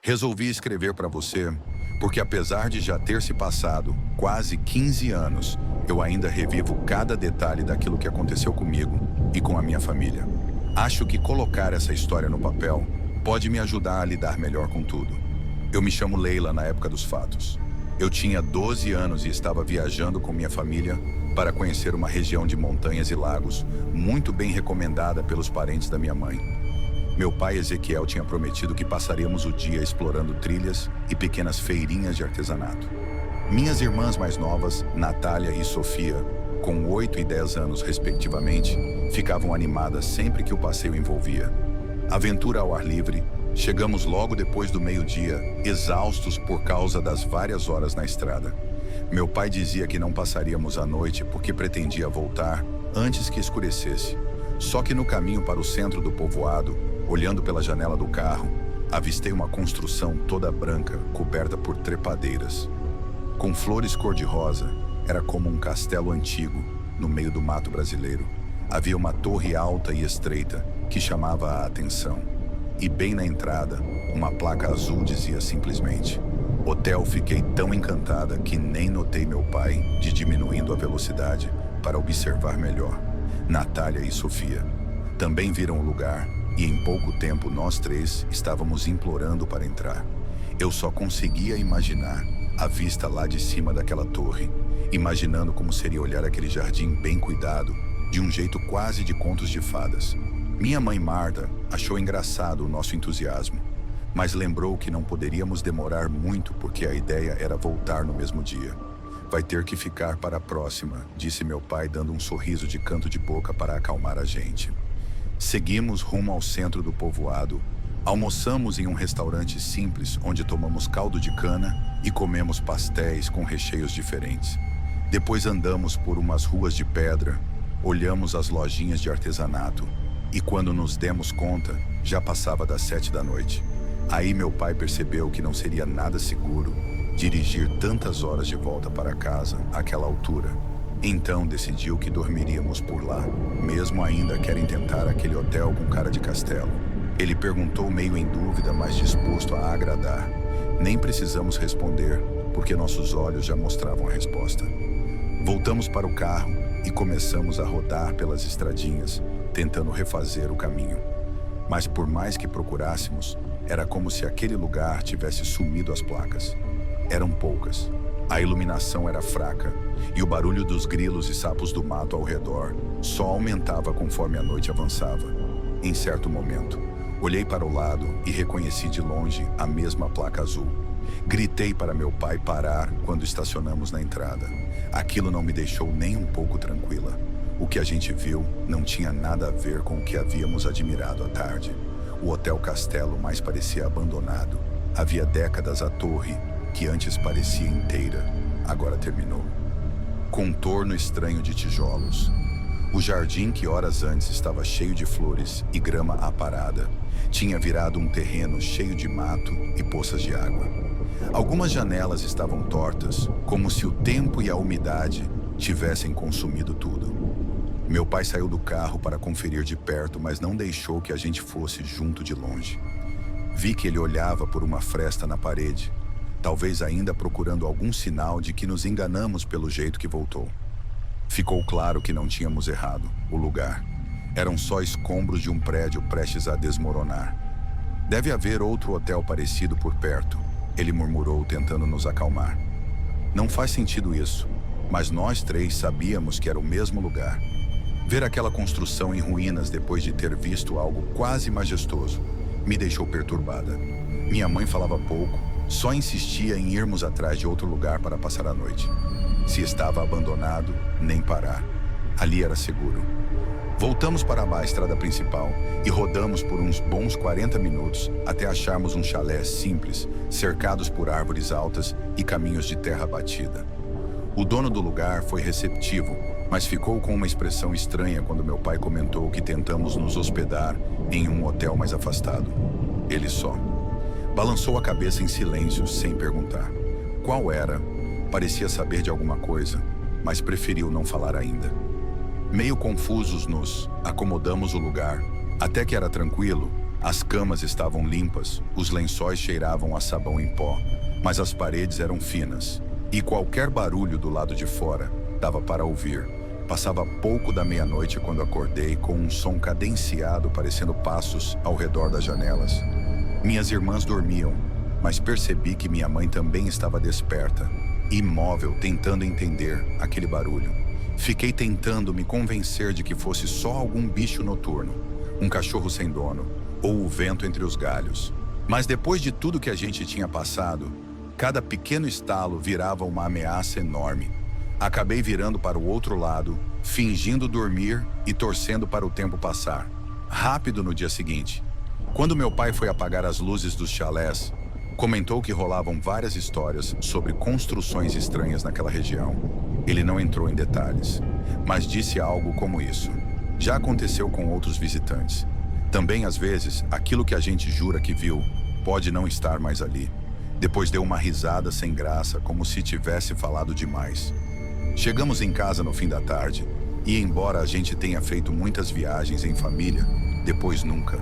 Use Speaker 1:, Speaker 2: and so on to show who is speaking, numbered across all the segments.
Speaker 1: Resolvi escrever para você porque, apesar de já ter se passado quase 15 anos, eu ainda revivo cada detalhe daquilo que aconteceu comigo e com a minha família. Acho que colocar essa história no papel pode me ajudar a lidar melhor com tudo. Eu me chamo Leila na época dos fatos. Eu tinha 12 anos e estava viajando com minha família para conhecer uma região de montanhas e lagos muito bem recomendada pelos parentes da minha mãe. Meu pai Ezequiel tinha prometido que passaríamos o dia explorando trilhas e pequenas feirinhas de artesanato. Minhas irmãs mais novas, Natália e Sofia, com 8 e 10 anos respectivamente, ficavam animadas sempre que o passeio envolvia aventura ao ar livre. Chegamos logo depois do meio-dia, exaustos por causa das várias horas na estrada. Meu pai dizia que não passaríamos a noite porque pretendia voltar antes que escurecesse. Só que no caminho para o centro do povoado, olhando pela janela do carro, avistei uma construção toda branca, coberta por trepadeiras. Com flores cor-de-rosa, era como um castelo antigo, no meio do mato brasileiro. Havia uma torre alta e estreita que chamava a atenção. E bem na entrada, uma placa azul dizia simplesmente: Hotel. Fiquei tão encantada que nem notei meu pai de diminuindo a velocidade para observar melhor. Natália e Sofia também viram o lugar e em pouco tempo nós três estávamos implorando para entrar. Eu só conseguia imaginar a vista lá de cima daquela torre, imaginando como seria olhar aquele jardim bem cuidado, de um jeito quase de contos de fadas. Minha mãe Marta achou engraçado o nosso entusiasmo, mas lembrou que não poderíamos demorar muito porque a ideia era voltar no mesmo dia. Vai ter que ficar para a próxima, disse meu pai, dando um sorriso de canto de boca para acalmar a gente. Seguimos rumo ao centro do povoado. Almoçamos em um restaurante simples, onde tomamos caldo de cana e comemos pastéis com recheios diferentes. Depois andamos por umas ruas de pedra, olhamos as lojinhas de artesanato e quando nos demos conta, já passava das 7 da noite. Aí meu pai percebeu que não seria nada seguro dirigir tantas horas de volta para casa àquela altura. Então decidiu que dormiríamos por lá, mesmo ainda querem tentar aquele hotel com cara de castelo. Ele perguntou meio em dúvida, mas disposto a agradar. Nem precisamos responder, porque nossos olhos já mostravam a resposta. Voltamos para o carro e começamos a rodar pelas estradinhas, tentando refazer o caminho. Mas por mais que procurássemos, era como se aquele lugar tivesse sumido as placas. Eram poucas. A iluminação era fraca e o barulho dos grilos e sapos do mato ao redor só aumentava conforme a noite avançava. Em certo momento, olhei para o lado e reconheci de longe a mesma placa azul. Gritei para meu pai parar quando estacionamos na entrada. Aquilo não me deixou nem um pouco tranquila. O que a gente viu não tinha nada a ver com o que havíamos admirado à tarde. O Hotel Castelo mais parecia abandonado. Havia décadas a torre, que antes parecia inteira, agora terminou. Contorno estranho de tijolos. O jardim, que horas antes estava cheio de flores e grama aparada, tinha virado um terreno cheio de mato e poças de água. Algumas janelas estavam tortas, como se o tempo e a umidade tivessem consumido tudo. Meu pai saiu do carro para conferir de perto, mas não deixou que a gente fosse junto de longe. Vi que ele olhava por uma fresta na parede, talvez ainda procurando algum sinal de que nos enganamos pelo jeito que voltou. Ficou claro que não tínhamos errado o lugar. Eram só escombros de um prédio prestes a desmoronar. Deve haver outro hotel parecido por perto, ele murmurou, tentando nos acalmar. Não faz sentido isso, mas nós três sabíamos que era o mesmo lugar. Ver aquela construção em ruínas depois de ter visto algo quase majestoso me deixou perturbada. Minha mãe falava pouco, só insistia em irmos atrás de outro lugar para passar a noite. Se estava abandonado, nem parar. Ali era seguro. Voltamos para a estrada principal e rodamos por uns bons 40 minutos até acharmos um chalé simples, cercados por árvores altas e caminhos de terra batida. O dono do lugar foi receptivo, mas ficou com uma expressão estranha quando meu pai comentou que tentamos nos hospedar em um hotel mais afastado. Ele só balançou a cabeça em silêncio, sem perguntar. Qual era? Parecia saber de alguma coisa, mas preferiu não falar ainda. Meio confusos, nos acomodamos o lugar. Até que era tranquilo, As camas estavam limpas, os lençóis cheiravam a sabão em pó, mas as paredes eram finas, e qualquer barulho do lado de fora dava para ouvir. Passava pouco da meia-noite quando acordei com um som cadenciado parecendo passos ao redor das janelas. Minhas irmãs dormiam, mas percebi que minha mãe também estava desperta, imóvel, tentando entender aquele barulho. Fiquei tentando me convencer de que fosse só algum bicho noturno, um cachorro sem dono, ou o vento entre os galhos. Mas depois de tudo que a gente tinha passado, cada pequeno estalo virava uma ameaça enorme. Acabei virando para o outro lado, fingindo dormir e torcendo para o tempo passar. Rápido no dia seguinte, quando meu pai foi apagar as luzes dos chalés, comentou que rolavam várias histórias sobre construções estranhas naquela região. Ele não entrou em detalhes, mas disse algo como isso. Já aconteceu com outros visitantes. Também, às vezes, aquilo que a gente jura que viu pode não estar mais ali. Depois deu uma risada sem graça, como se tivesse falado demais. Chegamos em casa no fim da tarde, e embora a gente tenha feito muitas viagens em família, depois nunca.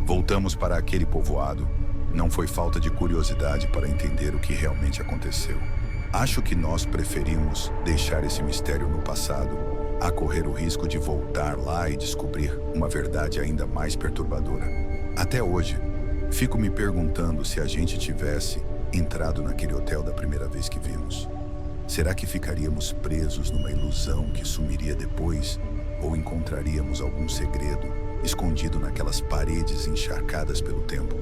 Speaker 1: Voltamos para aquele povoado. Não foi falta de curiosidade para entender o que realmente aconteceu. Acho que nós preferimos deixar esse mistério no passado, a correr o risco de voltar lá e descobrir uma verdade ainda mais perturbadora. Até hoje, fico me perguntando se a gente tivesse entrado naquele hotel da primeira vez que vimos. Será que ficaríamos presos numa ilusão que sumiria depois? Ou encontraríamos algum segredo escondido naquelas paredes encharcadas pelo tempo?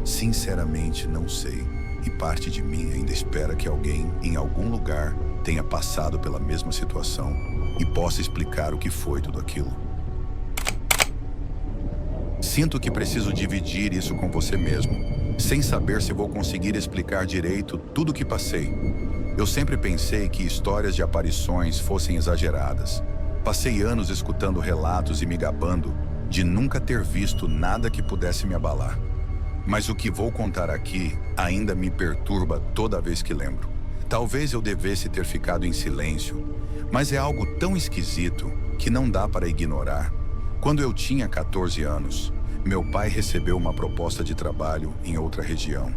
Speaker 1: Sinceramente, não sei. E parte de mim ainda espera que alguém, em algum lugar, tenha passado pela mesma situação e possa explicar o que foi tudo aquilo. Sinto que preciso dividir isso com você mesmo, sem saber se vou conseguir explicar direito tudo o que passei. Eu sempre pensei que histórias de aparições fossem exageradas. Passei anos escutando relatos e me gabando de nunca ter visto nada que pudesse me abalar. Mas o que vou contar aqui ainda me perturba toda vez que lembro. Talvez eu devesse ter ficado em silêncio, mas é algo tão esquisito que não dá para ignorar. Quando eu tinha 14 anos, meu pai recebeu uma proposta de trabalho em outra região.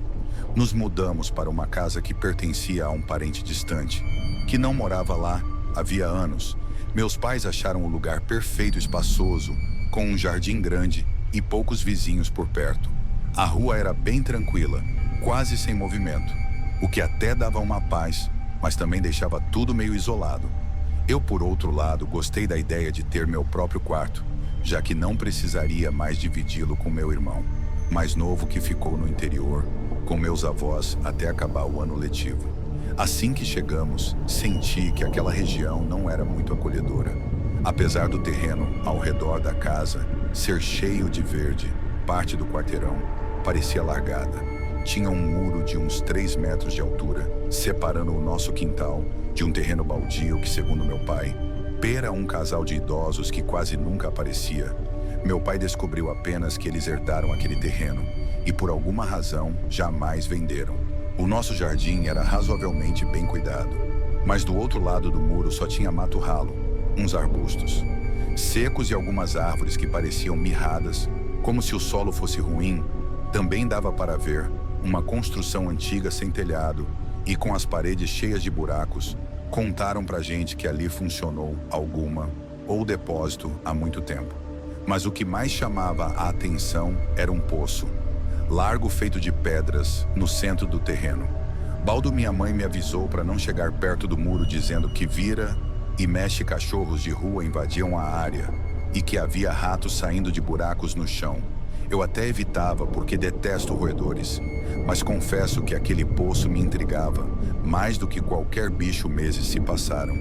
Speaker 1: Nos mudamos para uma casa que pertencia a um parente distante, que não morava lá havia anos. Meus pais acharam o lugar perfeito e espaçoso, com um jardim grande e poucos vizinhos por perto. A rua era bem tranquila, quase sem movimento, o que até dava uma paz, mas também deixava tudo meio isolado. Eu, por outro lado, gostei da ideia de ter meu próprio quarto, já que não precisaria mais dividi-lo com meu irmão, mais novo, que ficou no interior, com meus avós até acabar o ano letivo. Assim que chegamos, senti que aquela região não era muito acolhedora. Apesar do terreno ao redor da casa ser cheio de verde, parte do quarteirão parecia largada. Tinha um muro de uns 3 metros de altura, separando o nosso quintal de um terreno baldio que, segundo meu pai, era um casal de idosos que quase nunca aparecia. Meu pai descobriu apenas que eles herdaram aquele terreno e, por alguma razão, jamais venderam. O nosso jardim era razoavelmente bem cuidado, mas do outro lado do muro só tinha mato ralo, uns arbustos secos e algumas árvores que pareciam mirradas, como se o solo fosse ruim. Também dava para ver uma construção antiga sem telhado e com as paredes cheias de buracos. Contaram pra gente que ali funcionou alguma ou depósito há muito tempo. Mas o que mais chamava a atenção era um poço largo, feito de pedras, no centro do terreno. Baldo, minha mãe, me avisou para não chegar perto do muro, dizendo que vira e mexe cachorros de rua invadiam a área e que havia ratos saindo de buracos no chão. Eu até evitava porque detesto roedores, mas confesso que aquele poço me intrigava mais do que qualquer bicho. Meses se passaram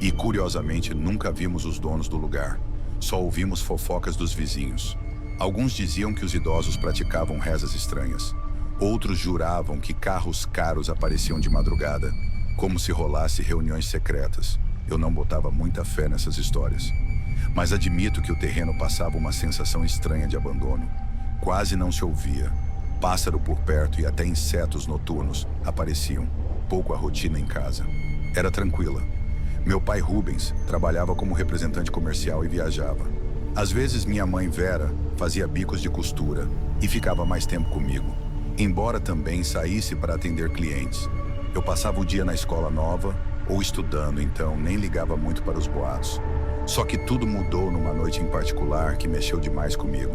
Speaker 1: e, curiosamente, nunca vimos os donos do lugar. Só ouvimos fofocas dos vizinhos. Alguns diziam que os idosos praticavam rezas estranhas. Outros juravam que carros caros apareciam de madrugada, como se rolasse reuniões secretas. Eu não botava muita fé nessas histórias, mas admito que o terreno passava uma sensação estranha de abandono. Quase não se ouvia pássaro por perto e até insetos noturnos apareciam. Pouco a rotina em casa. Era tranquila. Meu pai, Rubens, trabalhava como representante comercial e viajava. Às vezes minha mãe Vera fazia bicos de costura e ficava mais tempo comigo, embora também saísse para atender clientes. Eu passava o dia na escola nova ou estudando, então nem ligava muito para os boatos. Só que tudo mudou numa noite em particular que mexeu demais comigo.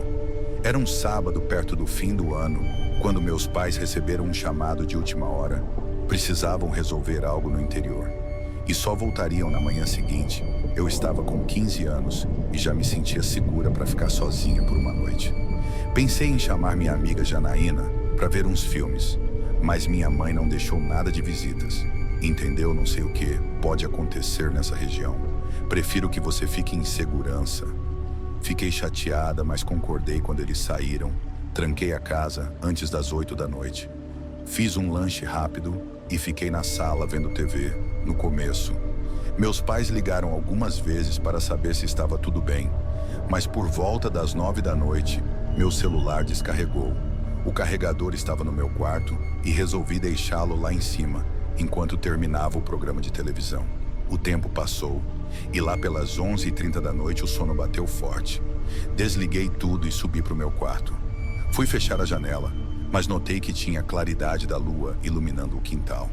Speaker 1: Era um sábado perto do fim do ano, quando meus pais receberam um chamado de última hora. Precisavam resolver algo no interior e só voltariam na manhã seguinte. Eu estava com 15 anos e já me sentia segura para ficar sozinha por uma noite. Pensei em chamar minha amiga Janaína para ver uns filmes, mas minha mãe não deixou nada de visitas. Entendeu? Não sei o que pode acontecer nessa região. Prefiro que você fique em segurança. Fiquei chateada, mas concordei quando eles saíram. Tranquei a casa antes das 8 da noite. Fiz um lanche rápido e fiquei na sala vendo TV. No começo, meus pais ligaram algumas vezes para saber se estava tudo bem, mas por volta das 9 da noite, meu celular descarregou. O carregador estava no meu quarto e resolvi deixá-lo lá em cima, enquanto terminava o programa de televisão. O tempo passou e lá pelas 11h30 da noite o sono bateu forte. Desliguei tudo e subi para o meu quarto. Fui fechar a janela, mas notei que tinha a claridade da lua iluminando o quintal.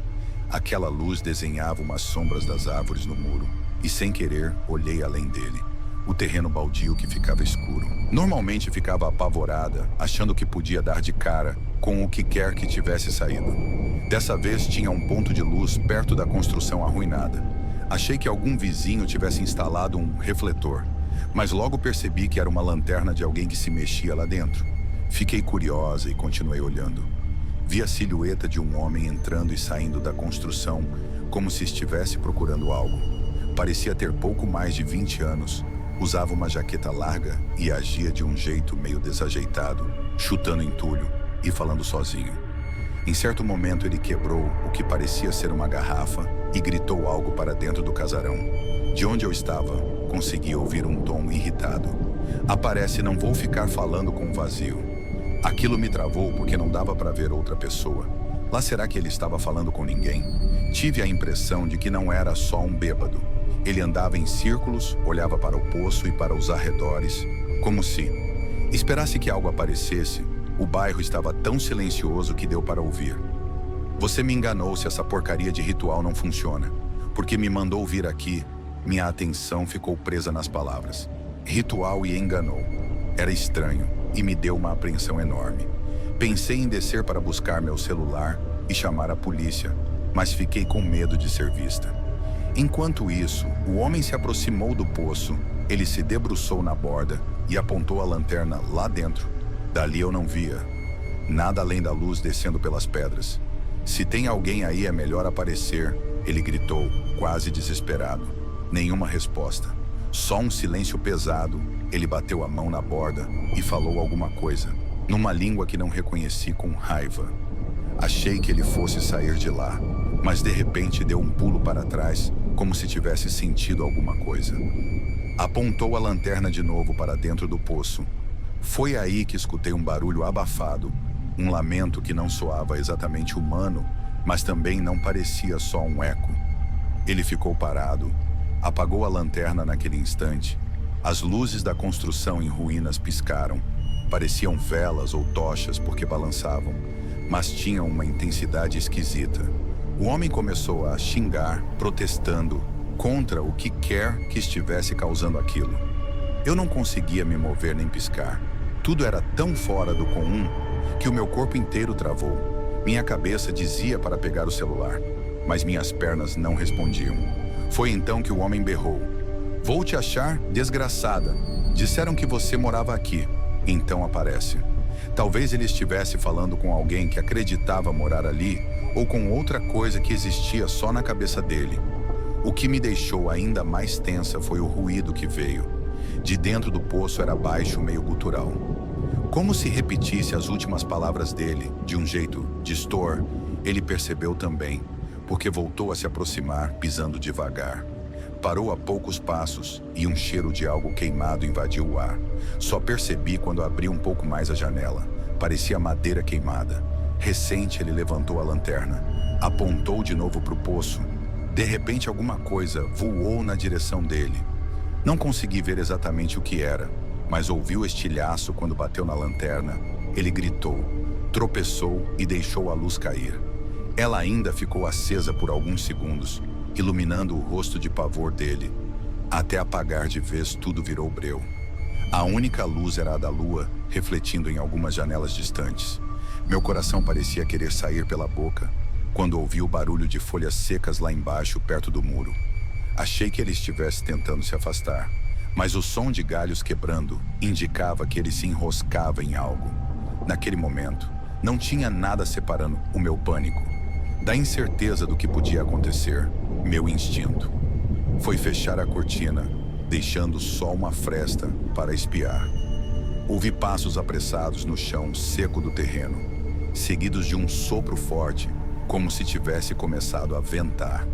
Speaker 1: Aquela luz desenhava umas sombras das árvores no muro e, sem querer, olhei além dele. O terreno baldio que ficava escuro. Normalmente ficava apavorada, achando que podia dar de cara com o que quer que tivesse saído. Dessa vez tinha um ponto de luz perto da construção arruinada. Achei que algum vizinho tivesse instalado um refletor, mas logo percebi que era uma lanterna de alguém que se mexia lá dentro. Fiquei curiosa e continuei olhando. Vi a silhueta de um homem entrando e saindo da construção, como se estivesse procurando algo. Parecia ter pouco mais de 20 anos. Usava uma jaqueta larga e agia de um jeito meio desajeitado, chutando entulho e falando sozinho. Em certo momento ele quebrou o que parecia ser uma garrafa e gritou algo para dentro do casarão. De onde eu estava, consegui ouvir um tom irritado. Aparece, não vou ficar falando com o vazio. Aquilo me travou porque não dava para ver outra pessoa. Lá será que ele estava falando com ninguém? Tive a impressão de que não era só um bêbado. Ele andava em círculos, olhava para o poço e para os arredores, como se esperasse que algo aparecesse. O bairro estava tão silencioso que deu para ouvir. Você me enganou se essa porcaria de ritual não funciona. Porque me mandou vir aqui, minha atenção ficou presa nas palavras. Ritual e enganou. Era estranho e me deu uma apreensão enorme. Pensei em descer para buscar meu celular e chamar a polícia, mas fiquei com medo de ser vista. Enquanto isso, o homem se aproximou do poço. Ele se debruçou na borda e apontou a lanterna lá dentro. Dali eu não via nada além da luz descendo pelas pedras. Se tem alguém aí é melhor aparecer, ele gritou, quase desesperado. Nenhuma resposta. Só um silêncio pesado. Ele bateu a mão na borda e falou alguma coisa, numa língua que não reconheci com raiva. Achei que ele fosse sair de lá, mas de repente deu um pulo para trás, como se tivesse sentido alguma coisa. Apontou a lanterna de novo para dentro do poço. Foi aí que escutei um barulho abafado, um lamento que não soava exatamente humano, mas também não parecia só um eco. Ele ficou parado, apagou a lanterna naquele instante. As luzes da construção em ruínas piscaram. Pareciam velas ou tochas porque balançavam, mas tinham uma intensidade esquisita. O homem começou a xingar, protestando contra o que quer que estivesse causando aquilo. Eu não conseguia me mover nem piscar. Tudo era tão fora do comum que o meu corpo inteiro travou. Minha cabeça dizia para pegar o celular, mas minhas pernas não respondiam. Foi então que o homem berrou. Vou te achar, desgraçada. Disseram que você morava aqui. Então aparece. Talvez ele estivesse falando com alguém que acreditava morar ali ou com outra coisa que existia só na cabeça dele. O que me deixou ainda mais tensa foi o ruído que veio. De dentro do poço era baixo, meio gutural. Como se repetisse as últimas palavras dele, de um jeito distor. Ele percebeu também, porque voltou a se aproximar, pisando devagar. Parou a poucos passos e um cheiro de algo queimado invadiu o ar. Só percebi quando abri um pouco mais a janela. Parecia madeira queimada. Recente, ele levantou a lanterna, apontou de novo para o poço. De repente, alguma coisa voou na direção dele. Não consegui ver exatamente o que era, mas ouvi o estilhaço quando bateu na lanterna. Ele gritou, tropeçou e deixou a luz cair. Ela ainda ficou acesa por alguns segundos, iluminando o rosto de pavor dele. Até apagar de vez, tudo virou breu. A única luz era a da lua, refletindo em algumas janelas distantes. Meu coração parecia querer sair pela boca quando ouvi o barulho de folhas secas lá embaixo, perto do muro. Achei que ele estivesse tentando se afastar, mas o som de galhos quebrando indicava que ele se enroscava em algo. Naquele momento, não tinha nada separando o meu pânico da incerteza do que podia acontecer. Meu instinto foi fechar a cortina, deixando só uma fresta para espiar. Ouvi passos apressados no chão seco do terreno, seguidos de um sopro forte, como se tivesse começado a ventar.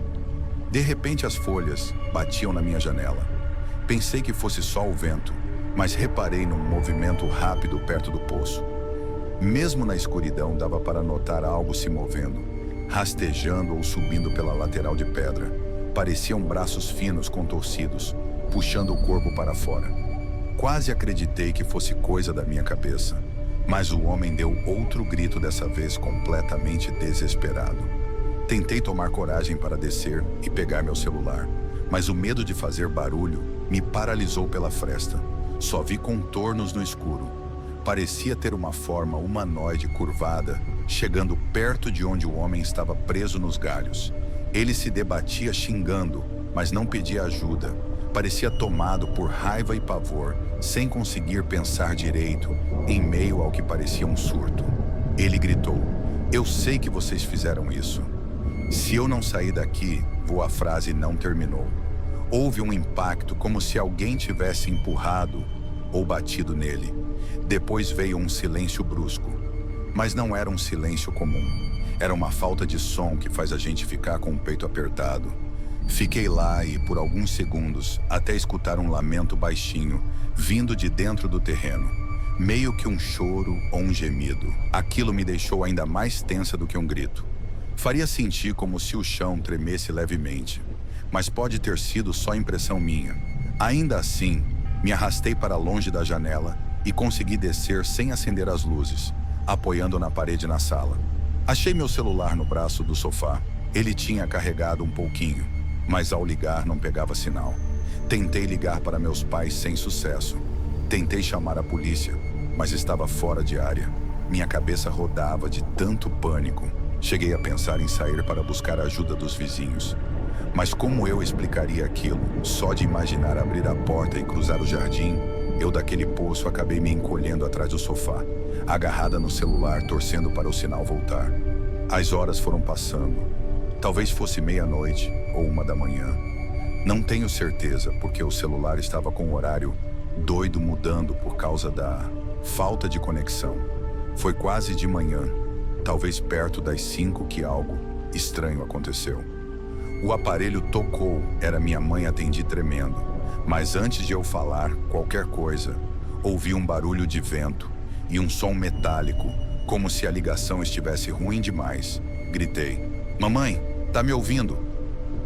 Speaker 1: De repente as folhas batiam na minha janela. Pensei que fosse só o vento, mas reparei num movimento rápido perto do poço. Mesmo na escuridão dava para notar algo se movendo, rastejando ou subindo pela lateral de pedra. Pareciam braços finos contorcidos, puxando o corpo para fora. Quase acreditei que fosse coisa da minha cabeça, mas o homem deu outro grito, dessa vez completamente desesperado. Tentei tomar coragem para descer e pegar meu celular, mas o medo de fazer barulho me paralisou pela fresta. Só vi contornos no escuro. Parecia ter uma forma humanoide curvada, chegando perto de onde o homem estava preso nos galhos. Ele se debatia xingando, mas não pedia ajuda. Parecia tomado por raiva e pavor, sem conseguir pensar direito, em meio ao que parecia um surto. Ele gritou, "Eu sei que vocês fizeram isso." Se eu não sair daqui, a frase não terminou. Houve um impacto, como se alguém tivesse empurrado ou batido nele. Depois veio um silêncio brusco. Mas não era um silêncio comum. Era uma falta de som que faz a gente ficar com o peito apertado. Fiquei lá e, por alguns segundos, até escutar um lamento baixinho, vindo de dentro do terreno. Meio que um choro ou um gemido. Aquilo me deixou ainda mais tensa do que um grito. Faria sentir como se o chão tremesse levemente, mas pode ter sido só impressão minha. Ainda assim, me arrastei para longe da janela e consegui descer sem acender as luzes, apoiando na parede na sala. Achei meu celular no braço do sofá. Ele tinha carregado um pouquinho, mas ao ligar não pegava sinal. Tentei ligar para meus pais sem sucesso. Tentei chamar a polícia, mas estava fora de área. Minha cabeça rodava de tanto pânico. Cheguei a pensar em sair para buscar a ajuda dos vizinhos. Mas como eu explicaria aquilo? Só de imaginar abrir a porta e cruzar o jardim, eu daquele poço acabei me encolhendo atrás do sofá, agarrada no celular, torcendo para o sinal voltar. As horas foram passando. Talvez fosse meia-noite ou 1 da manhã. Não tenho certeza, porque o celular estava com o horário doido mudando por causa da falta de conexão. Foi quase de manhã, talvez perto das 5, que algo estranho aconteceu. O aparelho tocou, era minha mãe, atendi tremendo. Mas antes de eu falar qualquer coisa, ouvi um barulho de vento e um som metálico, como se a ligação estivesse ruim demais. Gritei, "Mamãe, tá me ouvindo?"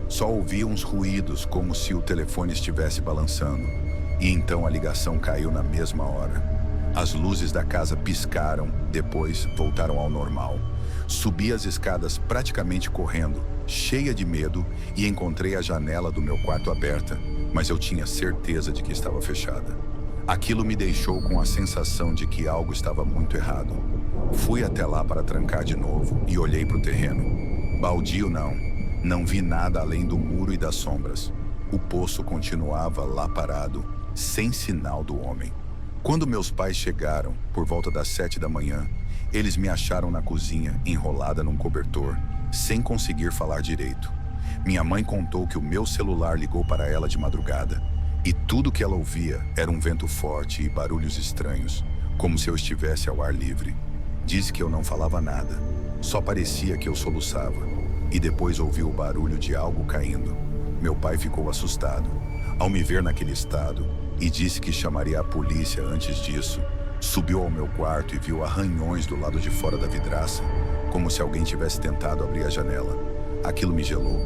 Speaker 1: Só ouvi uns ruídos, como se o telefone estivesse balançando. E então a ligação caiu na mesma hora. As luzes da casa piscaram, depois voltaram ao normal. Subi as escadas praticamente correndo, cheia de medo, e encontrei a janela do meu quarto aberta, mas eu tinha certeza de que estava fechada. Aquilo me deixou com a sensação de que algo estava muito errado. Fui até lá para trancar de novo e olhei para o terreno. Baldio não. Não vi nada além do muro e das sombras. O poço continuava lá parado, sem sinal do homem. Quando meus pais chegaram, por volta das 7 da manhã, eles me acharam na cozinha, enrolada num cobertor, sem conseguir falar direito. Minha mãe contou que o meu celular ligou para ela de madrugada, e tudo que ela ouvia era um vento forte e barulhos estranhos, como se eu estivesse ao ar livre. Disse que eu não falava nada, só parecia que eu soluçava, e depois ouvi o barulho de algo caindo. Meu pai ficou assustado ao me ver naquele estado e disse que chamaria a polícia antes disso. Subiu ao meu quarto e viu arranhões do lado de fora da vidraça, como se alguém tivesse tentado abrir a janela. Aquilo me gelou.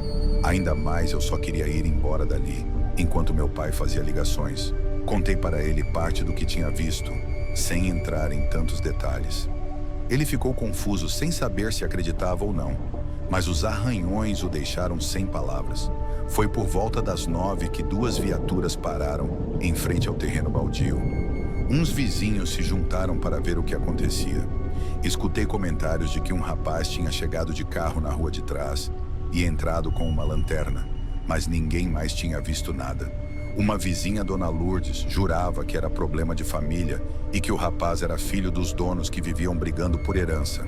Speaker 1: Ainda mais eu só queria ir embora dali, enquanto meu pai fazia ligações. Contei para ele parte do que tinha visto, sem entrar em tantos detalhes. Ele ficou confuso sem saber se acreditava ou não, mas os arranhões o deixaram sem palavras. Foi por volta das 9 que 2 viaturas pararam em frente ao terreno baldio. Uns vizinhos se juntaram para ver o que acontecia. Escutei comentários de que um rapaz tinha chegado de carro na rua de trás e entrado com uma lanterna, mas ninguém mais tinha visto nada. Uma vizinha, Dona Lourdes, jurava que era problema de família e que o rapaz era filho dos donos que viviam brigando por herança.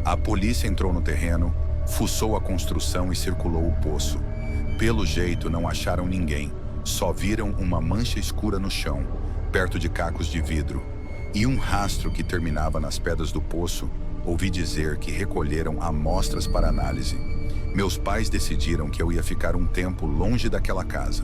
Speaker 1: A polícia entrou no terreno, fuçou a construção e circulou o poço. Pelo jeito, não acharam ninguém, só viram uma mancha escura no chão, perto de cacos de vidro, e um rastro que terminava nas pedras do poço. Ouvi dizer que recolheram amostras para análise. Meus pais decidiram que eu ia ficar um tempo longe daquela casa.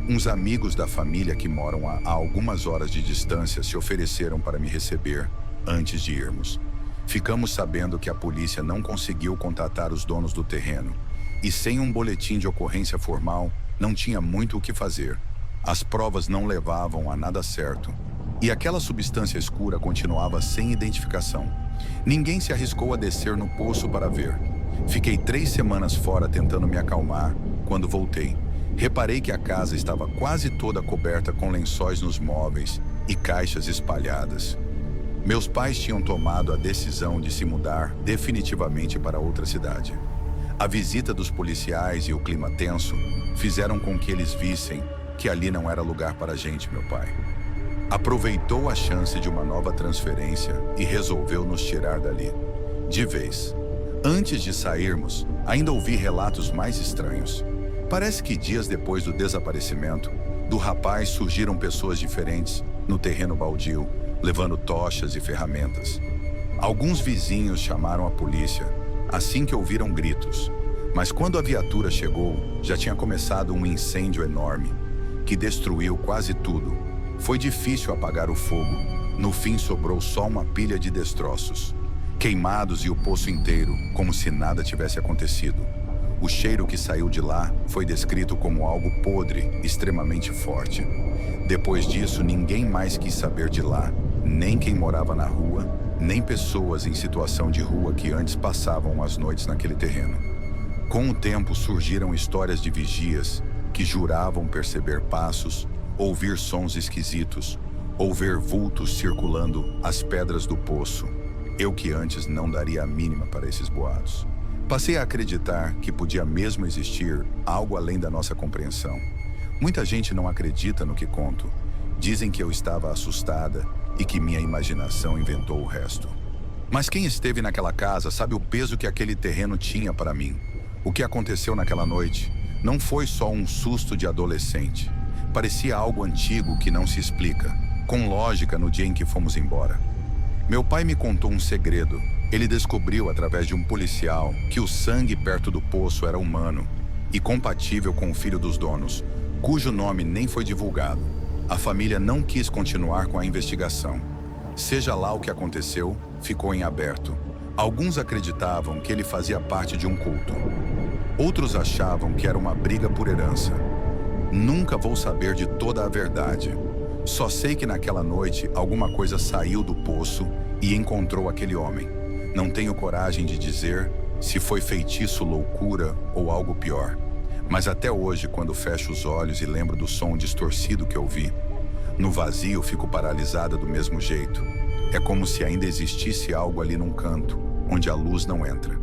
Speaker 1: Uns amigos da família que moram a algumas horas de distância se ofereceram para me receber antes de irmos. Ficamos sabendo que a polícia não conseguiu contatar os donos do terreno e, sem um boletim de ocorrência formal, não tinha muito o que fazer. As provas não levavam a nada certo e aquela substância escura continuava sem identificação. Ninguém se arriscou a descer no poço para ver. Fiquei 3 semanas fora tentando me acalmar. Quando voltei, reparei que a casa estava quase toda coberta com lençóis nos móveis e caixas espalhadas. Meus pais tinham tomado a decisão de se mudar definitivamente para outra cidade. A visita dos policiais e o clima tenso fizeram com que eles vissem que ali não era lugar para a gente, meu pai. Aproveitou a chance de uma nova transferência e resolveu nos tirar dali, de vez. Antes de sairmos, ainda ouvi relatos mais estranhos. Parece que dias depois do desaparecimento do rapaz surgiram pessoas diferentes no terreno baldio, levando tochas e ferramentas. Alguns vizinhos chamaram a polícia assim que ouviram gritos, mas quando a viatura chegou, já tinha começado um incêndio enorme que destruiu quase tudo. Foi difícil apagar o fogo. No fim sobrou só uma pilha de destroços, queimados, e o poço inteiro, como se nada tivesse acontecido. O cheiro que saiu de lá foi descrito como algo podre, extremamente forte. Depois disso, ninguém mais quis saber de lá, nem quem morava na rua, nem pessoas em situação de rua que antes passavam as noites naquele terreno. Com o tempo, surgiram histórias de vigias que juravam perceber passos, ouvir sons esquisitos, ou ver vultos circulando as pedras do poço. Eu que antes não daria a mínima para esses boatos. Passei a acreditar que podia mesmo existir algo além da nossa compreensão. Muita gente não acredita no que conto. Dizem que eu estava assustada e que minha imaginação inventou o resto. Mas quem esteve naquela casa sabe o peso que aquele terreno tinha para mim. O que aconteceu naquela noite não foi só um susto de adolescente. Parecia algo antigo que não se explica, com lógica no dia em que fomos embora. Meu pai me contou um segredo. Ele descobriu através de um policial que o sangue perto do poço era humano e compatível com o filho dos donos, cujo nome nem foi divulgado. A família não quis continuar com a investigação. Seja lá o que aconteceu, ficou em aberto. Alguns acreditavam que ele fazia parte de um culto. Outros achavam que era uma briga por herança. Nunca vou saber de toda a verdade. Só sei que naquela noite alguma coisa saiu do poço e encontrou aquele homem. Não tenho coragem de dizer se foi feitiço, loucura ou algo pior. Mas até hoje, quando fecho os olhos e lembro do som distorcido que ouvi, no vazio fico paralisada do mesmo jeito. É como se ainda existisse algo ali num canto, onde a luz não entra.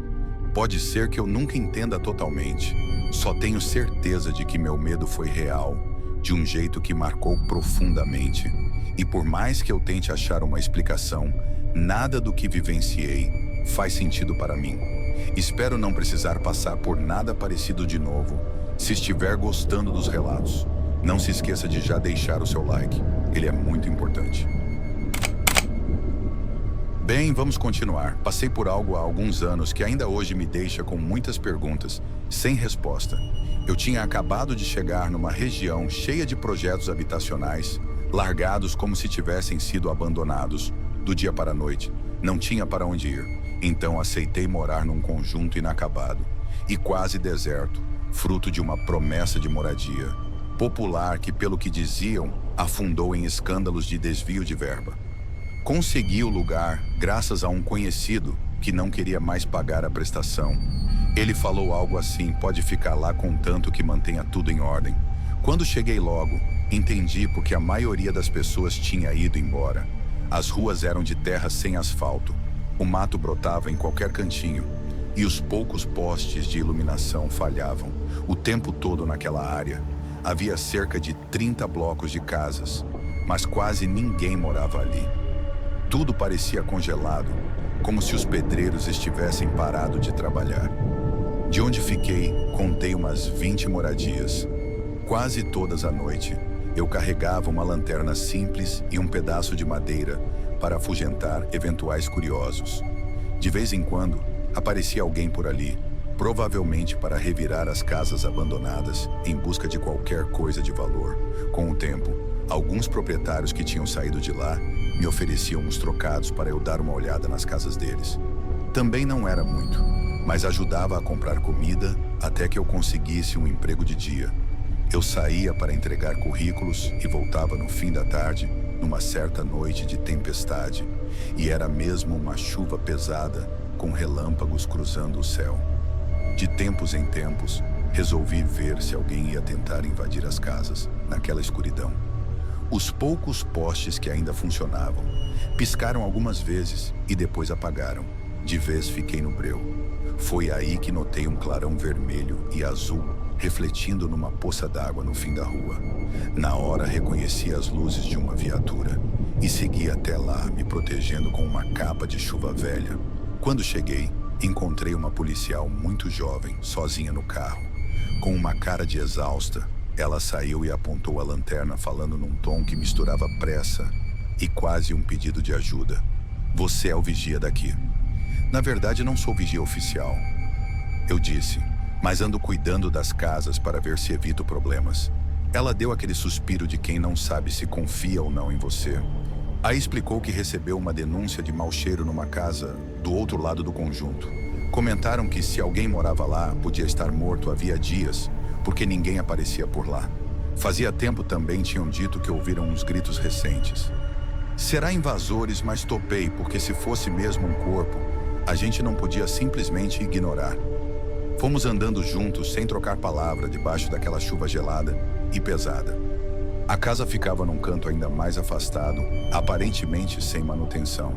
Speaker 1: Pode ser que eu nunca entenda totalmente. Só tenho certeza de que meu medo foi real, de um jeito que marcou profundamente. E por mais que eu tente achar uma explicação, nada do que vivenciei faz sentido para mim. Espero não precisar passar por nada parecido de novo. Se estiver gostando dos relatos, não se esqueça de já deixar o seu like. Ele é muito importante. Bem, vamos continuar. Passei por algo há alguns anos que ainda hoje me deixa com muitas perguntas, sem resposta. Eu tinha acabado de chegar numa região cheia de projetos habitacionais, largados como se tivessem sido abandonados. Do dia para a noite, não tinha para onde ir. Então aceitei morar num conjunto inacabado e quase deserto, fruto de uma promessa de moradia. popular que, pelo que diziam, afundou em escândalos de desvio de verba. Consegui o lugar graças a um conhecido que não queria mais pagar a prestação. Ele falou algo assim: pode ficar lá contanto que mantenha tudo em ordem. Quando cheguei logo, entendi porque a maioria das pessoas tinha ido embora. As ruas eram de terra sem asfalto. O mato brotava em qualquer cantinho. E os poucos postes de iluminação falhavam o tempo todo naquela área. Havia cerca de 30 blocos de casas, mas quase ninguém morava ali. Tudo parecia congelado, como se os pedreiros estivessem parados de trabalhar. De onde fiquei, contei umas 20 moradias. Quase todas à noite, eu carregava uma lanterna simples e um pedaço de madeira para afugentar eventuais curiosos. De vez em quando, aparecia alguém por ali, provavelmente para revirar as casas abandonadas em busca de qualquer coisa de valor. Com o tempo, alguns proprietários que tinham saído de lá me ofereciam uns trocados para eu dar uma olhada nas casas deles. Também não era muito, mas ajudava a comprar comida até que eu conseguisse um emprego de dia. Eu saía para entregar currículos e voltava no fim da tarde, numa certa noite de tempestade, e era mesmo uma chuva pesada, com relâmpagos cruzando o céu. De tempos em tempos, resolvi ver se alguém ia tentar invadir as casas, naquela escuridão. Os poucos postes que ainda funcionavam piscaram algumas vezes e depois apagaram. De vez fiquei no breu. Foi aí que notei um clarão vermelho e azul refletindo numa poça d'água no fim da rua. Na hora reconheci as luzes de uma viatura e segui até lá, me protegendo com uma capa de chuva velha. Quando cheguei, encontrei uma policial muito jovem, sozinha no carro. Com uma cara de exausta, ela saiu e apontou a lanterna, falando num tom que misturava pressa e quase um pedido de ajuda. Você é o vigia daqui. Na verdade, não sou vigia oficial, eu disse, mas ando cuidando das casas para ver se evito problemas. Ela deu aquele suspiro de quem não sabe se confia ou não em você. Aí explicou que recebeu uma denúncia de mau cheiro numa casa do outro lado do conjunto. Comentaram que se alguém morava lá, podia estar morto havia dias, porque ninguém aparecia por lá. Fazia tempo também tinham dito que ouviram uns gritos recentes. Será invasores, mas topei, porque se fosse mesmo um corpo, a gente não podia simplesmente ignorar. Fomos andando juntos, sem trocar palavra, debaixo daquela chuva gelada e pesada. A casa ficava num canto ainda mais afastado, aparentemente sem manutenção.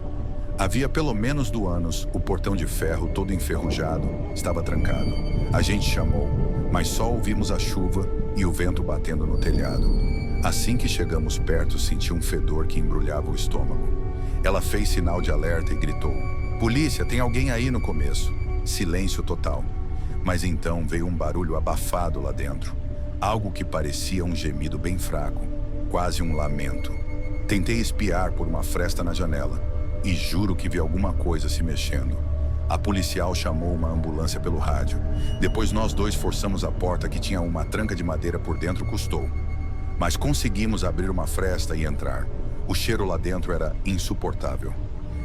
Speaker 1: Havia pelo menos 2 anos, o portão de ferro, todo enferrujado, estava trancado. A gente chamou, mas só ouvimos a chuva e o vento batendo no telhado. Assim que chegamos perto, senti um fedor que embrulhava o estômago. Ela fez sinal de alerta e gritou: "Polícia, tem alguém aí?" No começo. Silêncio total. Mas então veio um barulho abafado lá dentro. Algo que parecia um gemido bem fraco, quase um lamento. Tentei espiar por uma fresta na janela e juro que vi alguma coisa se mexendo. A policial chamou uma ambulância pelo rádio. Depois nós dois forçamos a porta que tinha uma tranca de madeira por dentro, custou. Mas conseguimos abrir uma fresta e entrar. O cheiro lá dentro era insuportável.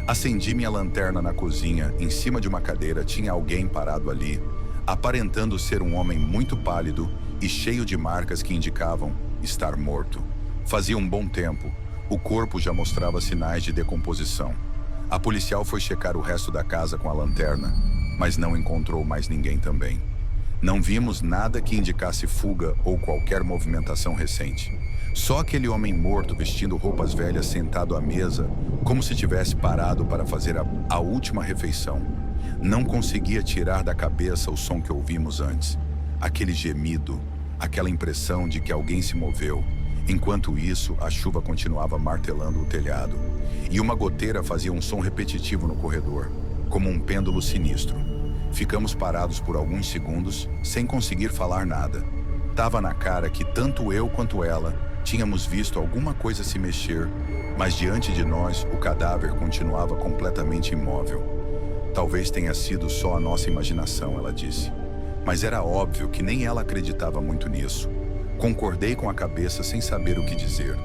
Speaker 1: Acendi minha lanterna na cozinha. Em cima de uma cadeira tinha alguém parado ali, aparentando ser um homem muito pálido e cheio de marcas que indicavam estar morto. Fazia um bom tempo. O corpo já mostrava sinais de decomposição. A policial foi checar o resto da casa com a lanterna, mas não encontrou mais ninguém também. Não vimos nada que indicasse fuga ou qualquer movimentação recente. Só aquele homem morto vestindo roupas velhas sentado à mesa, como se tivesse parado para fazer a última refeição. Não conseguia tirar da cabeça o som que ouvimos antes. Aquele gemido, aquela impressão de que alguém se moveu. Enquanto isso, a chuva continuava martelando o telhado. E uma goteira fazia um som repetitivo no corredor, como um pêndulo sinistro. Ficamos parados por alguns segundos, sem conseguir falar nada. Tava na cara que tanto eu quanto ela tínhamos visto alguma coisa se mexer, mas diante de nós o cadáver continuava completamente imóvel. Talvez tenha sido só a nossa imaginação, ela disse. Mas era óbvio que nem ela acreditava muito nisso. Concordei com a cabeça sem saber o que dizer.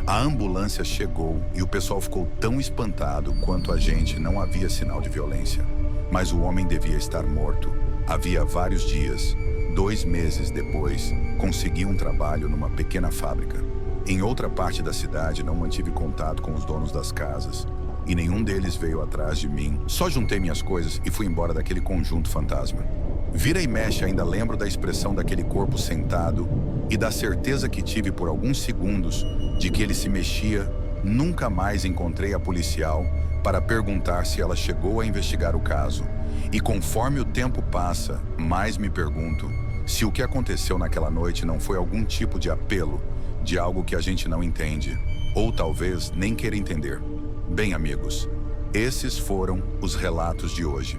Speaker 1: A ambulância chegou e o pessoal ficou tão espantado quanto a gente. Não havia sinal de violência. Mas o homem devia estar morto. Havia vários dias. 2 meses depois, consegui um trabalho numa pequena fábrica. Em outra parte da cidade, não mantive contato com os donos das casas e nenhum deles veio atrás de mim. Só juntei minhas coisas e fui embora daquele conjunto fantasma. Vira e mexe, ainda lembro da expressão daquele corpo sentado e da certeza que tive por alguns segundos de que ele se mexia. Nunca mais encontrei a policial para perguntar se ela chegou a investigar o caso. E conforme o tempo passa, mais me pergunto se o que aconteceu naquela noite não foi algum tipo de apelo de algo que a gente não entende, ou talvez nem queira entender. Bem, amigos, esses foram os relatos de hoje.